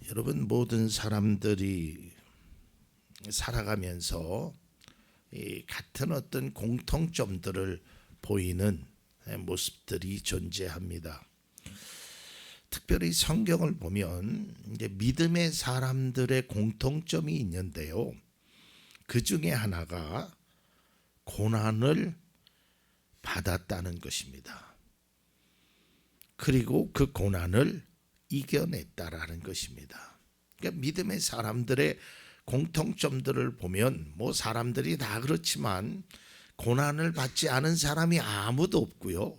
여러분, 모든 사람들이 살아가면서 같은 어떤 공통점들을 보이는 모습들이 존재합니다. 특별히 성경을 보면 이제 믿음의 사람들의 공통점이 있는데요. 그 중에 하나가 고난을 받았다는 것입니다. 그리고 그 고난을 이겨냈다라는 것입니다. 그러니까 믿음의 사람들의 공통점들을 보면 사람들이 다 그렇지만 고난을 받지 않은 사람이 아무도 없고요.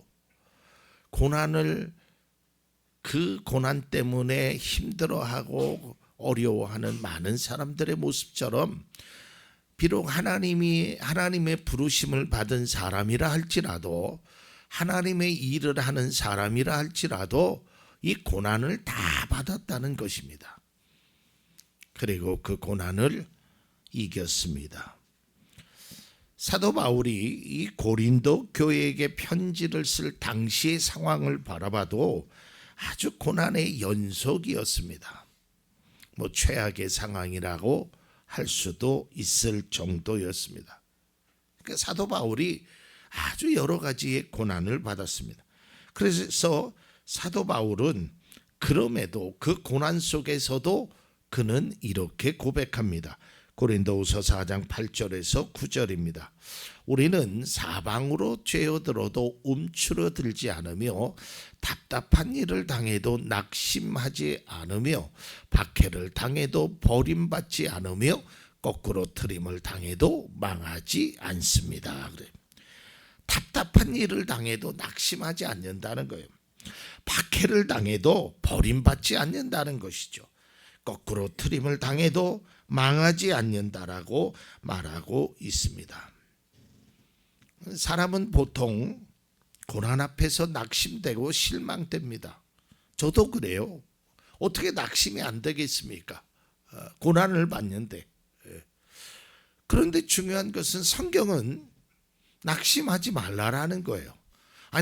그 고난 때문에 힘들어하고 어려워하는 많은 사람들의 모습처럼 비록 하나님의 부르심을 받은 사람이라 할지라도 하나님의 일을 하는 사람이라 할지라도 이 고난을 다 받았다는 것입니다. 그리고 그 고난을 이겼습니다. 사도 바울이 이 고린도 교회에게 편지를 쓸 당시의 상황을 바라봐도 아주 고난의 연속이었습니다. 최악의 상황이라고 할 수도 있을 정도였습니다. 그러니까 사도 바울이 아주 여러 가지의 고난을 받았습니다. 그래서 사도 바울은 그럼에도 그 고난 속에서도 그는 이렇게 고백합니다. 고린도후서 4장 8절에서 9절입니다. 우리는 사방으로 죄어들어도 움츠러들지 않으며 답답한 일을 당해도 낙심하지 않으며 박해를 당해도 버림받지 않으며 거꾸로 트림을 당해도 망하지 않습니다. 그래요. 답답한 일을 당해도 낙심하지 않는다는 거예요. 박해를 당해도 버림받지 않는다는 것이죠. 거꾸로 트림을 당해도 망하지 않는다라고 말하고 있습니다. 사람은 보통 고난 앞에서 낙심되고 실망됩니다. 저도 그래요. 어떻게 낙심이 안 되겠습니까? 고난을 받는데. 그런데 중요한 것은 성경은 낙심하지 말라라는 거예요.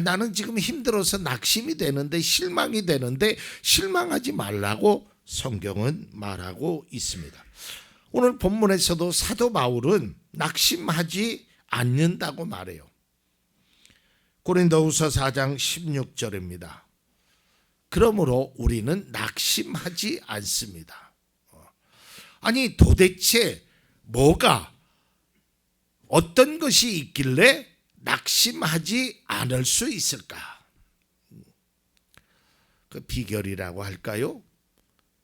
나는 지금 힘들어서 낙심이 되는데 실망이 되는데 실망하지 말라고 성경은 말하고 있습니다. 오늘 본문에서도 사도 바울은 낙심하지 않는다고 말해요. 고린도후서 4장 16절입니다. 그러므로 우리는 낙심하지 않습니다. 도대체 어떤 것이 있길래 낙심하지 않을 수 있을까? 그 비결이라고 할까요?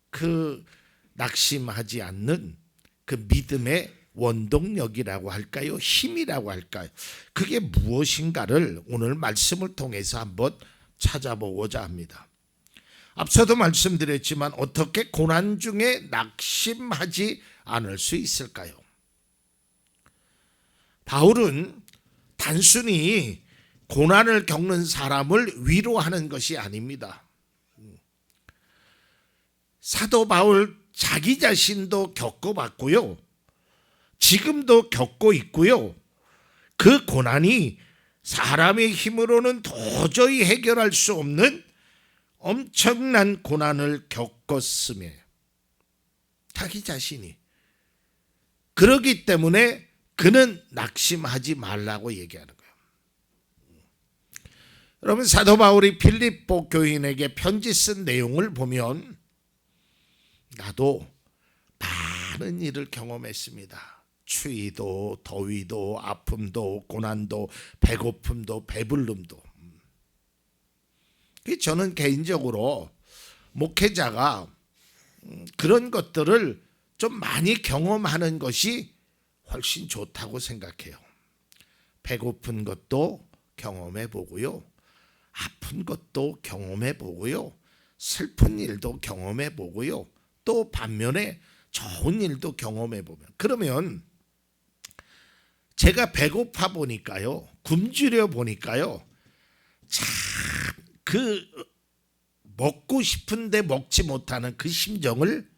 그 낙심하지 않는 그 믿음의 원동력이라고 할까요? 힘이라고 할까요? 그게 무엇인가를 오늘 말씀을 통해서 한번 찾아보고자 합니다. 앞서도 말씀드렸지만 어떻게 고난 중에 낙심하지 않을 수 있을까요? 바울은 단순히 고난을 겪는 사람을 위로하는 것이 아닙니다. 사도 바울 자기 자신도 겪어봤고요. 지금도 겪고 있고요. 그 고난이 사람의 힘으로는 도저히 해결할 수 없는 엄청난 고난을 겪었음에 자기 자신이 그러기 때문에 그는 낙심하지 말라고 얘기하는 거예요. 여러분, 사도 바울이 빌립보 교인에게 편지 쓴 내용을 보면 나도 많은 일을 경험했습니다. 추위도 더위도 아픔도 고난도 배고픔도 배불름도. 저는 개인적으로 목회자가 그런 것들을 좀 많이 경험하는 것이 훨씬 좋다고 생각해요. 배고픈 것도 경험해 보고요. 아픈 것도 경험해 보고요. 슬픈 일도 경험해 보고요. 또 반면에 좋은 일도 경험해 보면 그러면 제가 배고파 보니까요. 굶주려 보니까요. 참 먹고 싶은데 먹지 못하는 그 심정을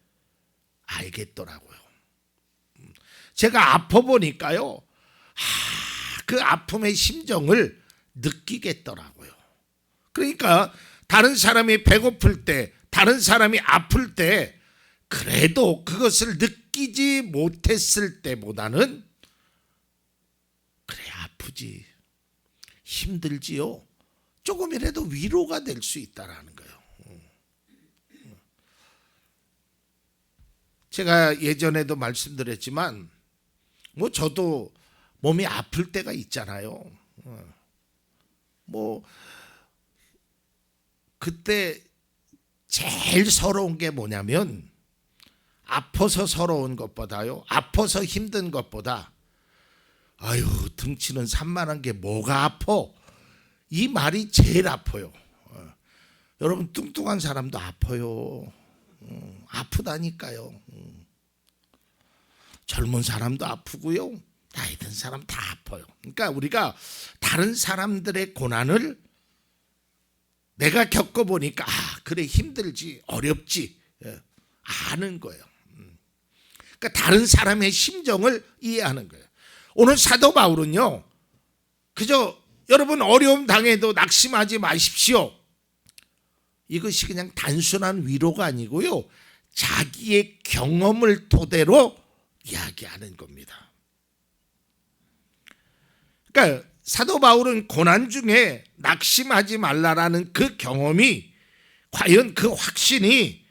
알겠더라고요. 제가 아파 보니까요. 그 아픔의 심정을 느끼겠더라고요. 그러니까 다른 사람이 배고플 때, 다른 사람이 아플 때 그래도 그것을 느끼지 못했을 때보다는 그래 아프지 힘들지요 조금이라도 위로가 될 수 있다라는 거예요. 제가 예전에도 말씀드렸지만 뭐 저도 몸이 아플 때가 있잖아요. 뭐 그때 제일 서러운 게 뭐냐면 아파서 서러운 것보다요. 아파서 힘든 것보다 아유 등치는 산만한 게 뭐가 아파? 이 말이 제일 아파요. 여러분 뚱뚱한 사람도 아파요. 아프다니까요. 젊은 사람도 아프고요. 나이 든 사람 다 아파요. 그러니까 우리가 다른 사람들의 고난을 내가 겪어보니까 아 그래 힘들지 어렵지 아는 거예요. 그러니까 다른 사람의 심정을 이해하는 거예요. 오늘 사도 바울은요. 그저 여러분 어려움 당해도 낙심하지 마십시오. 이것이 그냥 단순한 위로가 아니고요. 자기의 경험을 토대로 이야기하는 겁니다. 그러니까 사도 바울은 고난 중에 낙심하지 말라라는 그 경험이 과연 그 확신이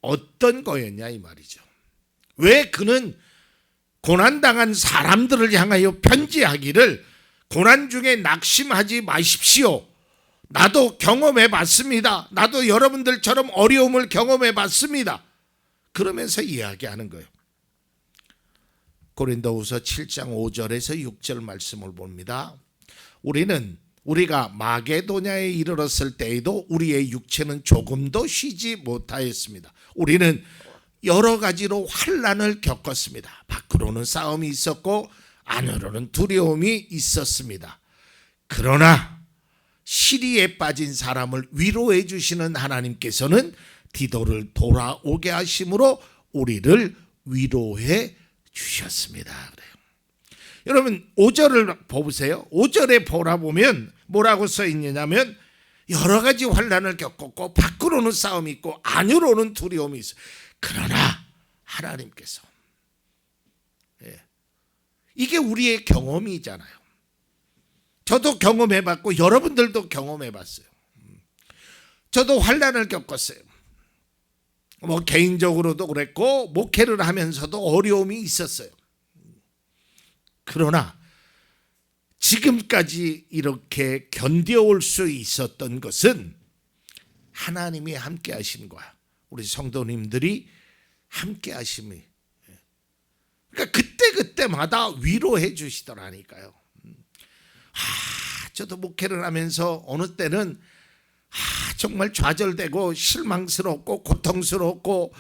어떤 거였냐 이 말이죠. 왜 그는 고난당한 사람들을 향하여 편지하기를 고난 중에 낙심하지 마십시오. 나도 경험해 봤습니다. 나도 여러분들처럼 어려움을 경험해 봤습니다. 그러면서 이야기하는 거예요. 고린도후서 7장 5절에서 6절 말씀을 봅니다. 우리가 마게도냐에 이르렀을 때에도 우리의 육체는 조금도 쉬지 못하였습니다. 우리는 여러 가지로 환난을 겪었습니다. 밖으로는 싸움이 있었고 안으로는 두려움이 있었습니다. 그러나 시리에 빠진 사람을 위로해 주시는 하나님께서는 디도를 돌아오게 하심으로 우리를 위로해 주셨습니다. 그래요. 여러분 5절을 보세요. 5절에 보라보면 뭐라고 써 있느냐면 여러 가지 환난을 겪었고 밖으로는 싸움이 있고 안으로는 두려움이 있어요. 그러나 하나님께서 이게 우리의 경험이잖아요. 저도 경험해봤고 여러분들도 경험해봤어요. 저도 환난을 겪었어요. 뭐 개인적으로도 그랬고 목회를 하면서도 어려움이 있었어요. 그러나 지금까지 이렇게 견뎌올 수 있었던 것은 하나님이 함께 하신 거야. 우리 성도님들이 함께 하심이. 그러니까 그때마다 위로해 주시더라니까요. 저도 목회를 하면서 어느 때는 정말 좌절되고 실망스럽고 고통스럽고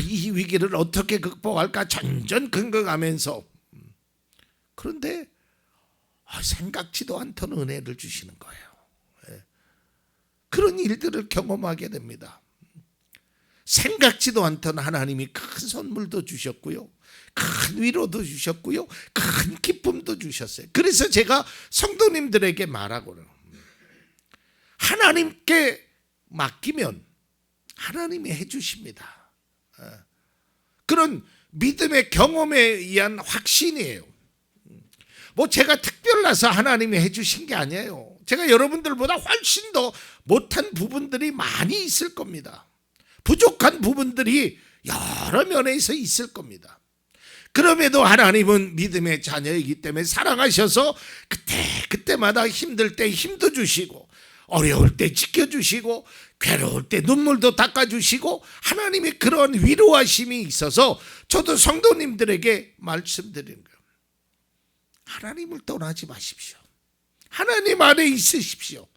이 위기를 어떻게 극복할까 전전긍긍하면서 그런데 생각지도 않던 은혜를 주시는 거예요. 그런 일들을 경험하게 됩니다. 생각지도 않던 하나님이 큰 선물도 주셨고요. 큰 위로도 주셨고요. 큰 기쁨도 주셨어요. 그래서 제가 성도님들에게 말하고는 하나님께 맡기면 하나님이 해주십니다. 그런 믿음의 경험에 의한 확신이에요. 뭐 제가 특별나서 하나님이 해주신 게 아니에요. 제가 여러분들보다 훨씬 더 못한 부분들이 많이 있을 겁니다. 부족한 부분들이 여러 면에서 있을 겁니다. 그럼에도 하나님은 믿음의 자녀이기 때문에 사랑하셔서 그때마다 힘들 때 힘도 주시고 어려울 때 지켜주시고 괴로울 때 눈물도 닦아주시고 하나님의 그런 위로하심이 있어서 저도 성도님들에게 말씀드리는 거예요. 하나님을 떠나지 마십시오. 하나님 안에 있으십시오.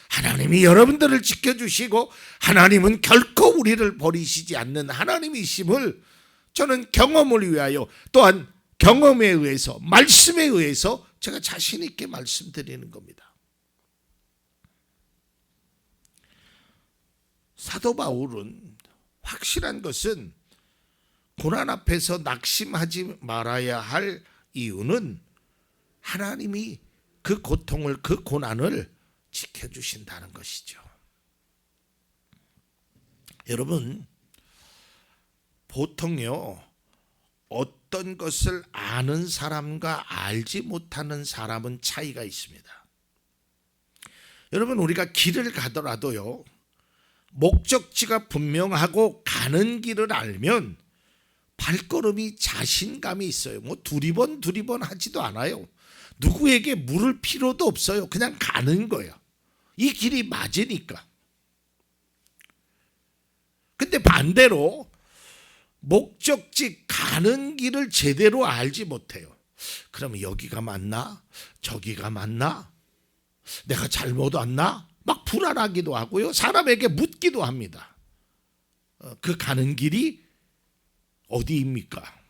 하나님이 여러분들을 지켜주시고 하나님은 결코 우리를 버리시지 않는 하나님이심을 저는 경험을 위하여 또한 경험에 의해서 말씀에 의해서 제가 자신 있게 말씀드리는 겁니다. 사도 바울은 확실한 것은 고난 앞에서 낙심하지 말아야 할 이유는 하나님이 그 고통을 그 고난을 지켜주신다는 것이죠. 여러분 보통요, 어떤 것을 아는 사람과 알지 못하는 사람은 차이가 있습니다. 여러분, 우리가 길을 가더라도요, 목적지가 분명하고 가는 길을 알면 발걸음이 자신감이 있어요. 뭐 두리번 하지도 않아요. 누구에게 물을 필요도 없어요. 그냥 가는 거예요. 이 길이 맞으니까. 근데 반대로 목적지 가는 길을 제대로 알지 못해요. 그러면 여기가 맞나? 저기가 맞나? 내가 잘못 왔나? 막 불안하기도 하고요. 사람에게 묻기도 합니다. 그 가는 길이 어디입니까?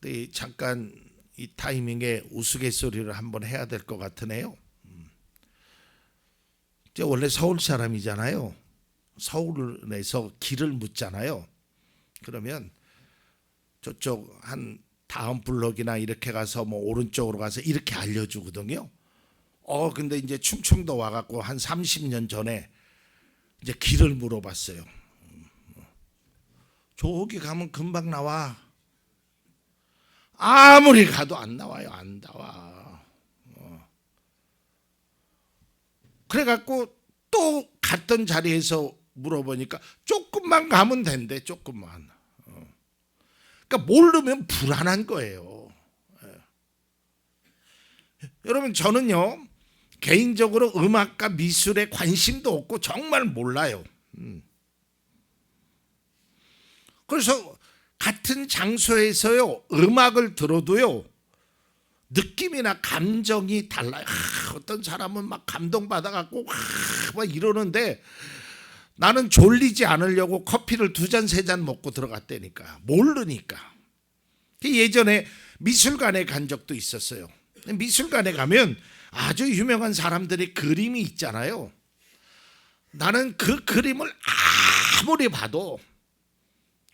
네, 잠깐 이 타이밍에 우스갯소리를 한번 해야 될 것 같으네요. 원래 서울 사람이잖아요. 서울에서 길을 묻잖아요. 그러면 저쪽 한 다음 블럭이나 이렇게 가서 뭐 오른쪽으로 가서 이렇게 알려주거든요. 근데 이제 충청도 와갖고 한 30년 전에 이제 길을 물어봤어요. 저기 가면 금방 나와. 아무리 가도 안 나와요. 안 나와. 그래갖고 또 갔던 자리에서 물어보니까 조금만 가면 된대. 조금만. 그러니까 모르면 불안한 거예요. 여러분, 저는요, 개인적으로 음악과 미술에 관심도 없고 정말 몰라요. 그래서 같은 장소에서요, 음악을 들어도요, 느낌이나 감정이 달라요. 어떤 사람은 막 감동받아갖고 막 이러는데 나는 졸리지 않으려고 커피를 2잔 3잔 먹고 들어갔다니까. 모르니까. 예전에 미술관에 간 적도 있었어요. 미술관에 가면 아주 유명한 사람들의 그림이 있잖아요. 나는 그 그림을 아무리 봐도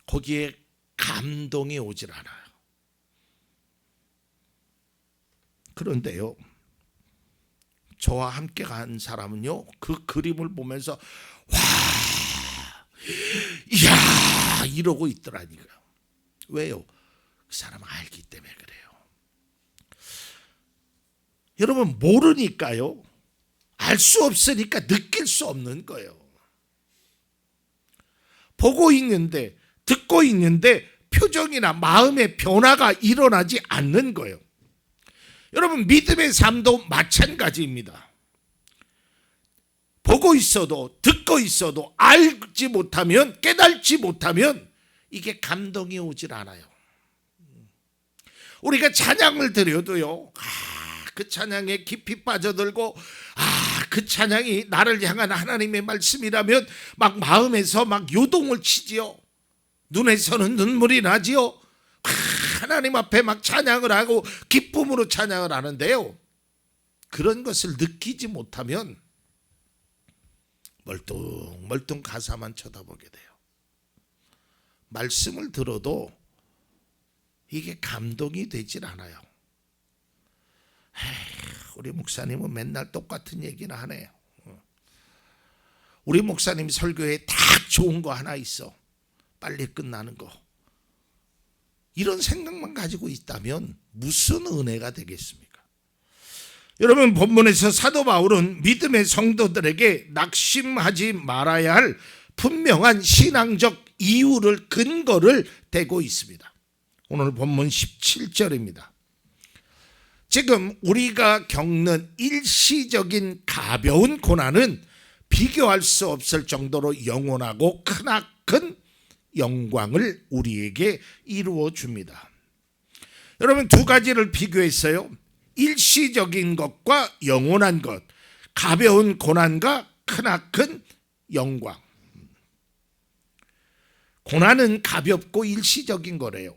거기에 감동이 오질 않아요. 그런데요, 저와 함께 간 사람은요, 그 그림을 보면서 와, 이야, 이러고 있더라니까요. 왜요? 그 사람 알기 때문에 그래요. 여러분, 모르니까요, 알 수 없으니까 느낄 수 없는 거예요. 보고 있는데, 듣고 있는데 표정이나 마음의 변화가 일어나지 않는 거예요. 여러분, 믿음의 삶도 마찬가지입니다. 보고 있어도 듣고 있어도 알지 못하면, 깨달지 못하면 이게 감동이 오질 않아요. 우리가 찬양을 드려도요, 그 찬양에 깊이 빠져들고 그 찬양이 나를 향한 하나님의 말씀이라면 막 마음에서 막 요동을 치지요. 눈에서는 눈물이 나지요. 하나님 앞에 막 찬양을 하고 기쁨으로 찬양을 하는데요, 그런 것을 느끼지 못하면 멀뚱멀뚱 가사만 쳐다보게 돼요. 말씀을 들어도 이게 감동이 되질 않아요. 우리 목사님은 맨날 똑같은 얘기나 하네요. 우리 목사님 설교에 딱 좋은 거 하나 있어. 빨리 끝나는 거. 이런 생각만 가지고 있다면 무슨 은혜가 되겠습니까? 여러분, 본문에서 사도 바울은 믿음의 성도들에게 낙심하지 말아야 할 분명한 신앙적 이유를, 근거를 대고 있습니다. 오늘 본문 17절입니다. 지금 우리가 겪는 일시적인 가벼운 고난은 비교할 수 없을 정도로 영원하고 크나큰 영광을 우리에게 이루어 줍니다. 여러분, 2가지를 비교했어요. 일시적인 것과 영원한 것, 가벼운 고난과 크나큰 영광. 고난은 가볍고 일시적인 거래요.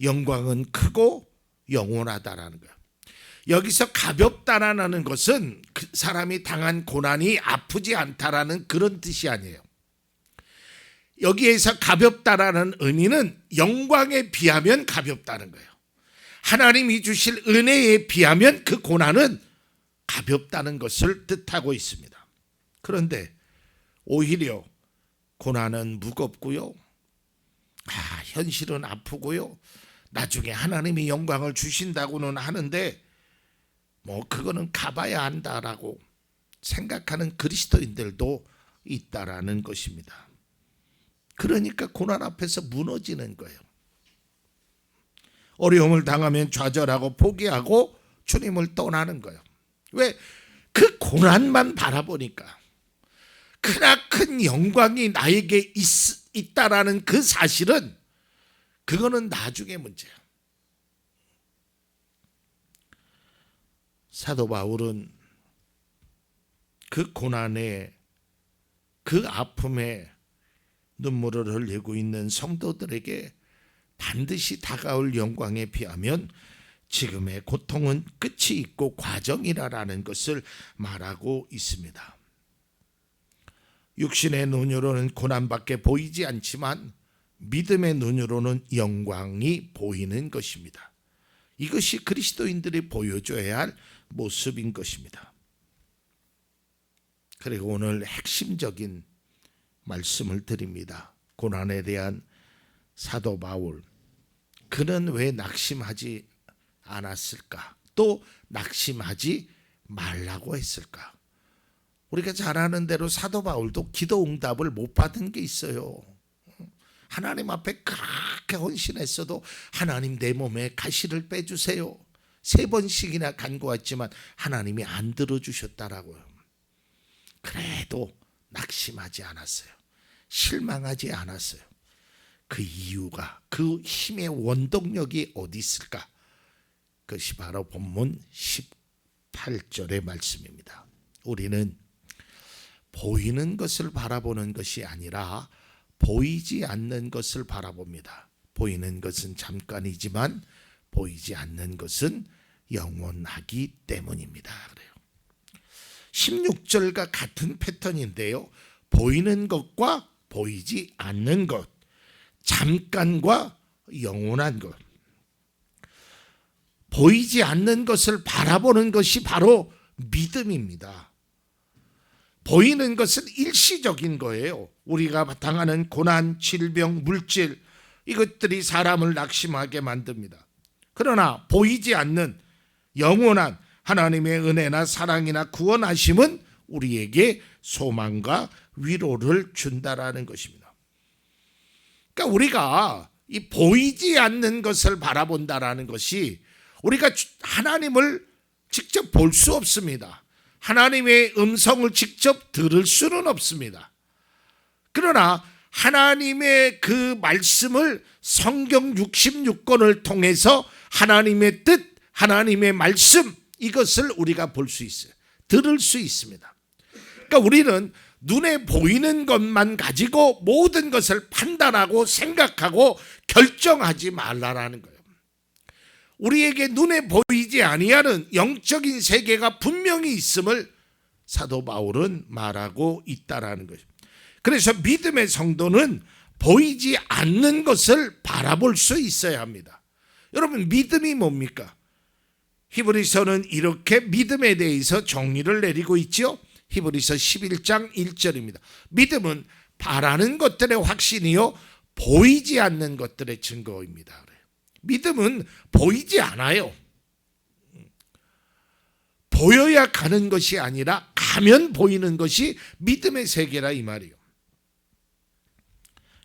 영광은 크고 영원하다라는 거예요. 여기서 가볍다라는 것은 그 사람이 당한 고난이 아프지 않다라는 그런 뜻이 아니에요. 여기에서 가볍다라는 의미는 영광에 비하면 가볍다는 거예요. 하나님이 주실 은혜에 비하면 그 고난은 가볍다는 것을 뜻하고 있습니다. 그런데 오히려 고난은 무겁고요. 현실은 아프고요. 나중에 하나님이 영광을 주신다고는 하는데 그거는 가봐야 한다라고 생각하는 그리스도인들도 있다라는 것입니다. 그러니까 고난 앞에서 무너지는 거예요. 어려움을 당하면 좌절하고 포기하고 주님을 떠나는 거예요. 왜? 그 고난만 바라보니까 크나큰 영광이 나에게 있다라는 그 사실은 그거는 나중의 문제야. 사도 바울은 그 고난에 그 아픔에 눈물을 흘리고 있는 성도들에게 반드시 다가올 영광에 비하면 지금의 고통은 끝이 있고 과정이라는 것을 말하고 있습니다. 육신의 눈으로는 고난밖에 보이지 않지만 믿음의 눈으로는 영광이 보이는 것입니다. 이것이 그리스도인들이 보여줘야 할 모습인 것입니다. 그리고 오늘 핵심적인 말씀을 드립니다. 고난에 대한 사도 바울, 그는 왜 낙심하지 않았을까? 또 낙심하지 말라고 했을까? 우리가 잘 아는 대로 사도 바울도 기도 응답을 못 받은 게 있어요. 하나님 앞에 그렇게 헌신했어도 하나님 내 몸에 가시를 빼주세요. 3번씩이나 간구했지만 하나님이 안 들어주셨다라고요. 그래도 낙심하지 않았어요. 실망하지 않았어요. 그 이유가, 그 힘의 원동력이 어디 있을까? 그것이 바로 본문 18절의 말씀입니다. 우리는 보이는 것을 바라보는 것이 아니라 보이지 않는 것을 바라봅니다. 보이는 것은 잠깐이지만 보이지 않는 것은 영원하기 때문입니다. 그래요. 16절과 같은 패턴인데요. 보이는 것과 보이지 않는 것, 잠깐과 영원한 것. 보이지 않는 것을 바라보는 것이 바로 믿음입니다. 보이는 것은 일시적인 거예요. 우리가 당하는 고난, 질병, 물질, 이것들이 사람을 낙심하게 만듭니다. 그러나 보이지 않는 영원한 하나님의 은혜나 사랑이나 구원하심은 우리에게 소망과 위로를 준다라는 것입니다. 그러니까 우리가 이 보이지 않는 것을 바라본다라는 것이, 우리가 하나님을 직접 볼 수 없습니다. 하나님의 음성을 직접 들을 수는 없습니다. 그러나 하나님의 그 말씀을 성경 66권을 통해서 하나님의 뜻, 하나님의 말씀, 이것을 우리가 볼 수 있어요. 들을 수 있습니다. 그러니까 우리는 눈에 보이는 것만 가지고 모든 것을 판단하고 생각하고 결정하지 말라라는 거예요. 우리에게 눈에 보이지 아니하는 영적인 세계가 분명히 있음을 사도 바울은 말하고 있다라는 거죠. 그래서 믿음의 성도는 보이지 않는 것을 바라볼 수 있어야 합니다. 여러분, 믿음이 뭡니까? 히브리서는 이렇게 믿음에 대해서 정의를 내리고 있죠. 히브리서 11장 1절입니다. 믿음은 바라는 것들의 확신이요 보이지 않는 것들의 증거입니다. 믿음은 보이지 않아요. 보여야 가는 것이 아니라 가면 보이는 것이 믿음의 세계라 이 말이에요.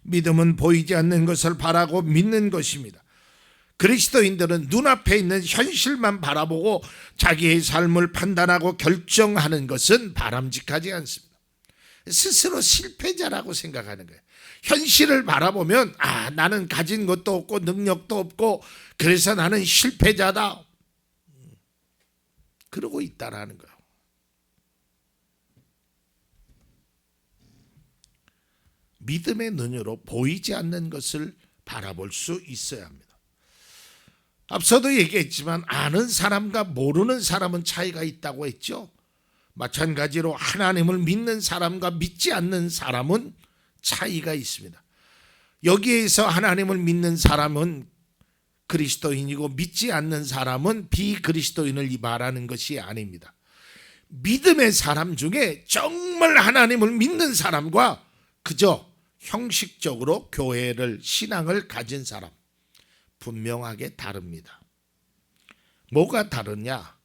믿음은 보이지 않는 것을 바라고 믿는 것입니다. 그리스도인들은 눈앞에 있는 현실만 바라보고 자기의 삶을 판단하고 결정하는 것은 바람직하지 않습니다. 스스로 실패자라고 생각하는 거예요. 현실을 바라보면 나는 가진 것도 없고 능력도 없고 그래서 나는 실패자다, 그러고 있다라는 거예요. 믿음의 눈으로 보이지 않는 것을 바라볼 수 있어야 합니다. 앞서도 얘기했지만 아는 사람과 모르는 사람은 차이가 있다고 했죠. 마찬가지로 하나님을 믿는 사람과 믿지 않는 사람은 차이가 있습니다. 여기에서 하나님을 믿는 사람은 그리스도인이고 믿지 않는 사람은 비그리스도인을 말하는 것이 아닙니다. 믿음의 사람 중에 정말 하나님을 믿는 사람과 그저 형식적으로 교회를 신앙을 가진 사람 분명하게 다릅니다. 뭐가 다르냐?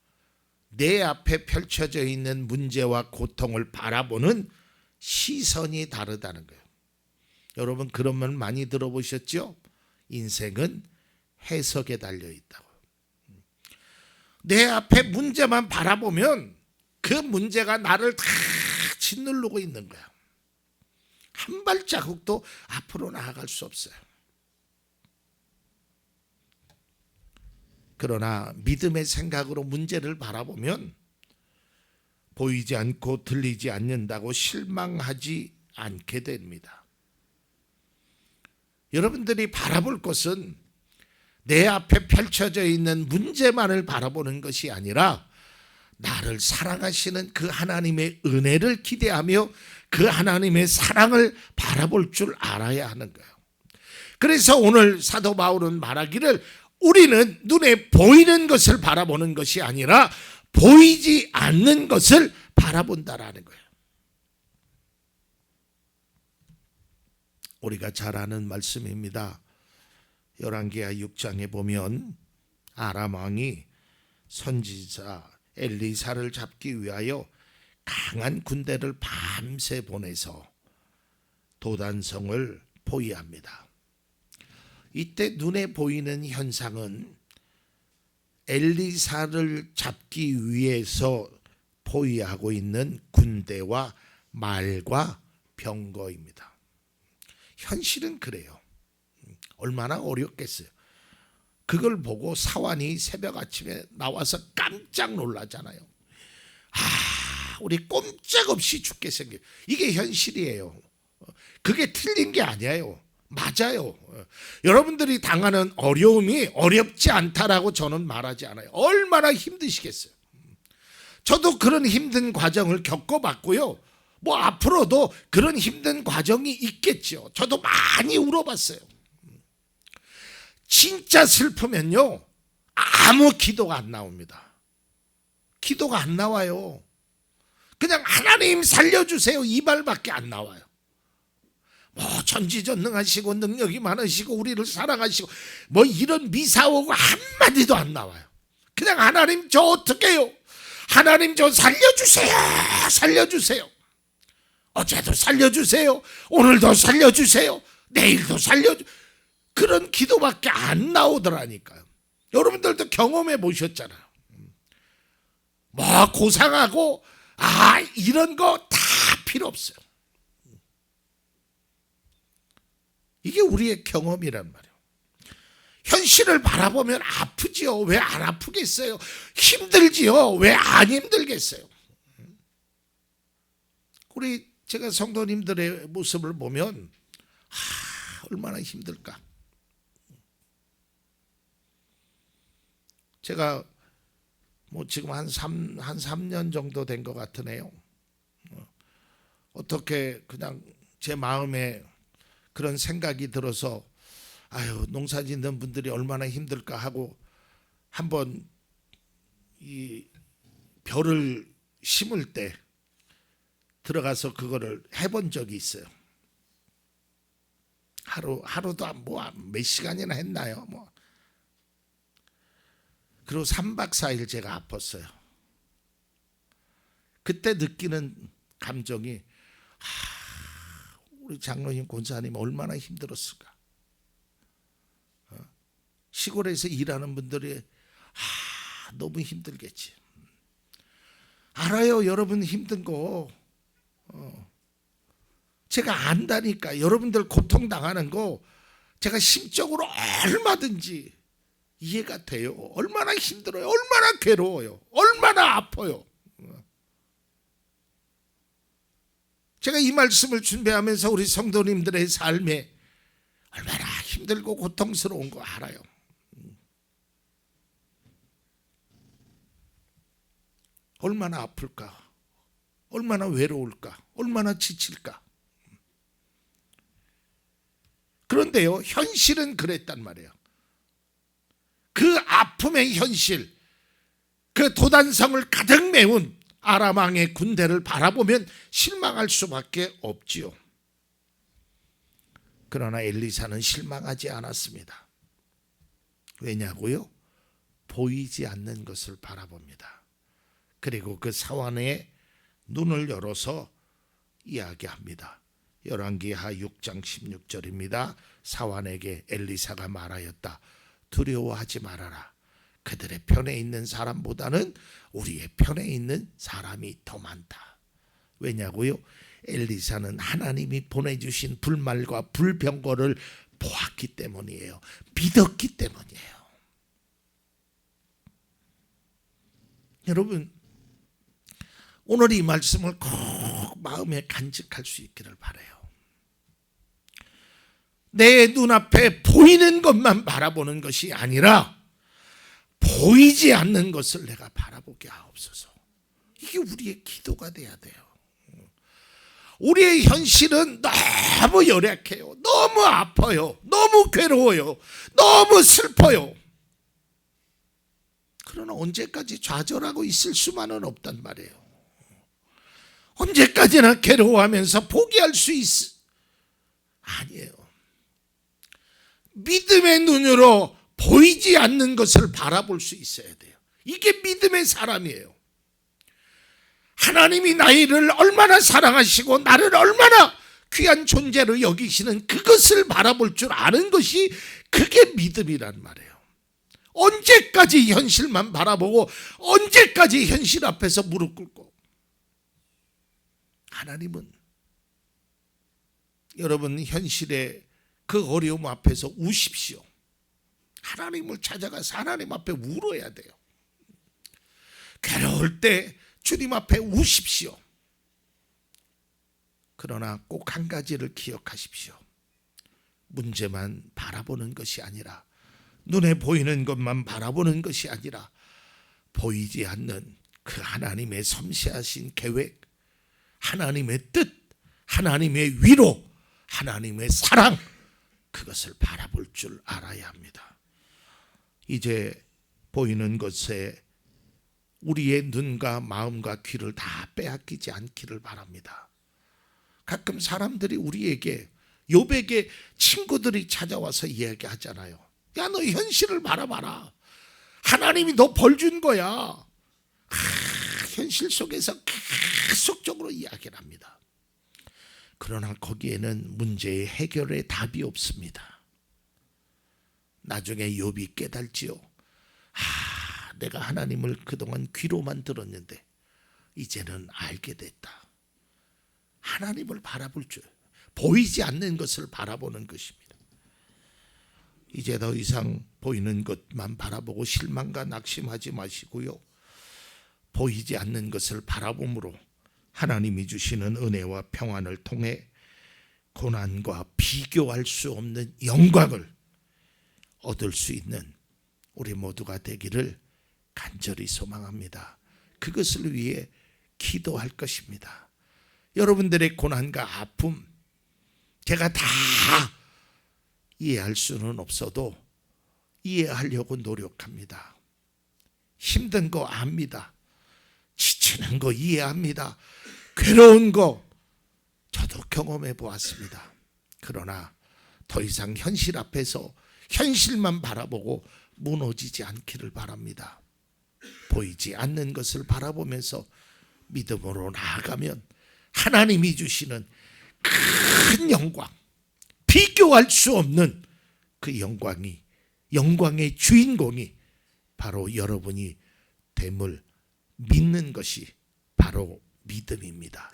내 앞에 펼쳐져 있는 문제와 고통을 바라보는 시선이 다르다는 거예요. 여러분 그런 말 많이 들어보셨죠? 인생은 해석에 달려 있다고. 내 앞에 문제만 바라보면 그 문제가 나를 다 짓누르고 있는 거야. 한 발자국도 앞으로 나아갈 수 없어요. 그러나 믿음의 생각으로 문제를 바라보면 보이지 않고 들리지 않는다고 실망하지 않게 됩니다. 여러분들이 바라볼 것은 내 앞에 펼쳐져 있는 문제만을 바라보는 것이 아니라 나를 사랑하시는 그 하나님의 은혜를 기대하며 그 하나님의 사랑을 바라볼 줄 알아야 하는 거예요. 그래서 오늘 사도 바울은 말하기를 우리는 눈에 보이는 것을 바라보는 것이 아니라 보이지 않는 것을 바라본다라는 거예요. 우리가 잘 아는 말씀입니다. 열왕기하 6장에 보면 아람 왕이 선지자 엘리사를 잡기 위하여 강한 군대를 밤새 보내서 도단성을 포위합니다. 이때 눈에 보이는 현상은 엘리사를 잡기 위해서 포위하고 있는 군대와 말과 병거입니다. 현실은 그래요. 얼마나 어렵겠어요. 그걸 보고 사환이 새벽 아침에 나와서 깜짝 놀라잖아요. 우리 꼼짝없이 죽게 생겨요. 이게 현실이에요. 그게 틀린 게 아니에요. 맞아요. 여러분들이 당하는 어려움이 어렵지 않다라고 저는 말하지 않아요. 얼마나 힘드시겠어요. 저도 그런 힘든 과정을 겪어봤고요. 뭐 앞으로도 그런 힘든 과정이 있겠죠. 저도 많이 울어봤어요. 진짜 슬프면요 아무 기도가 안 나옵니다. 기도가 안 나와요. 그냥 하나님 살려주세요 이 말밖에 안 나와요. 뭐 전지전능하시고 능력이 많으시고 우리를 사랑하시고 뭐 이런 미사오고 한마디도 안 나와요. 그냥 하나님 저 어떻게 해요? 하나님 저 살려주세요. 살려주세요. 어제도 살려주세요. 오늘도 살려주세요. 내일도 살려주세요. 그런 기도밖에 안 나오더라니까요. 여러분들도 경험해 보셨잖아요. 뭐 고상하고 이런 거 다 필요 없어요. 이게 우리의 경험이란 말이에요. 현실을 바라보면 아프지요. 왜 안 아프겠어요? 힘들지요. 왜 안 힘들겠어요? 우리 제가 성도님들의 모습을 보면 얼마나 힘들까. 제가 뭐 지금 한 3년 정도 된 것 같으네요. 어떻게 그냥 제 마음에 그런 생각이 들어서 농사 짓는 분들이 얼마나 힘들까 하고 한번 이 벼를 심을 때 들어가서 그거를 해본 적이 있어요. 하루도 뭐 몇 시간이나 했나요? 뭐. 그리고 3박 4일 제가 아팠어요. 그때 느끼는 감정이 우리 장로님 권사님 얼마나 힘들었을까. 시골에서 일하는 분들이 너무 힘들겠지. 알아요 여러분 힘든 거. 제가 안다니까. 여러분들 고통당하는 거 제가 심적으로 얼마든지 이해가 돼요. 얼마나 힘들어요. 얼마나 괴로워요. 얼마나 아파요. 제가 이 말씀을 준비하면서 우리 성도님들의 삶에 얼마나 힘들고 고통스러운 거 알아요. 얼마나 아플까. 얼마나 외로울까. 얼마나 지칠까. 그런데요 현실은 그랬단 말이에요. 그 아픔의 현실, 그 도단성을 가득 메운 아람 왕의 군대를 바라보면 실망할 수밖에 없지요. 그러나 엘리사는 실망하지 않았습니다. 왜냐고요? 보이지 않는 것을 바라봅니다. 그리고 그 사환의 눈을 열어서 이야기합니다. 열왕기하 6장 16절입니다. 사환에게 엘리사가 말하였다. 두려워하지 말아라. 그들의 편에 있는 사람보다는 우리의 편에 있는 사람이 더 많다. 왜냐고요? 엘리사는 하나님이 보내주신 불말과 불병거를 보았기 때문이에요. 믿었기 때문이에요. 여러분, 오늘 이 말씀을 꼭 마음에 간직할 수 있기를 바라요. 내 눈앞에 보이는 것만 바라보는 것이 아니라 보이지 않는 것을 내가 바라보게 하옵소서. 이게 우리의 기도가 돼야 돼요. 우리의 현실은 너무 열악해요. 너무 아파요. 너무 괴로워요. 너무 슬퍼요. 그러나 언제까지 좌절하고 있을 수만은 없단 말이에요. 언제까지나 괴로워하면서 포기할 수 아니에요. 믿음의 눈으로 보이지 않는 것을 바라볼 수 있어야 돼요. 이게 믿음의 사람이에요. 하나님이 나를 얼마나 사랑하시고 나를 얼마나 귀한 존재로 여기시는 그것을 바라볼 줄 아는 것이 그게 믿음이란 말이에요. 언제까지 현실만 바라보고 언제까지 현실 앞에서 무릎 꿇고. 하나님은 여러분 현실의 그 어려움 앞에서 우십시오. 하나님을 찾아가서 하나님 앞에 울어야 돼요. 괴로울 때 주님 앞에 우십시오. 그러나 꼭 한 가지를 기억하십시오. 문제만 바라보는 것이 아니라, 눈에 보이는 것만 바라보는 것이 아니라 보이지 않는 그 하나님의 섬세하신 계획, 하나님의 뜻, 하나님의 위로, 하나님의 사랑, 그것을 바라볼 줄 알아야 합니다. 이제 보이는 것에 우리의 눈과 마음과 귀를 다 빼앗기지 않기를 바랍니다. 가끔 사람들이 우리에게, 욥에게 친구들이 찾아와서 이야기하잖아요. 야, 너 현실을 바라봐라. 하나님이 너 벌 준 거야. 현실 속에서 계속적으로 이야기를 합니다. 그러나 거기에는 문제의 해결의 답이 없습니다. 나중에 욥이 깨달지요. 내가 하나님을 그동안 귀로만 들었는데 이제는 알게 됐다. 하나님을 바라볼 줄, 보이지 않는 것을 바라보는 것입니다. 이제 더 이상 보이는 것만 바라보고 실망과 낙심하지 마시고요. 보이지 않는 것을 바라봄으로 하나님이 주시는 은혜와 평안을 통해 고난과 비교할 수 없는 영광을 얻을 수 있는 우리 모두가 되기를 간절히 소망합니다. 그것을 위해 기도할 것입니다. 여러분들의 고난과 아픔, 제가 다 이해할 수는 없어도 이해하려고 노력합니다. 힘든 거 압니다. 지치는 거 이해합니다. 괴로운 거 저도 경험해 보았습니다. 그러나 더 이상 현실 앞에서 현실만 바라보고 무너지지 않기를 바랍니다. 보이지 않는 것을 바라보면서 믿음으로 나아가면 하나님이 주시는 큰 영광, 비교할 수 없는 그 영광의 주인공이 바로 여러분이 됨을 믿는 것이 바로 믿음입니다.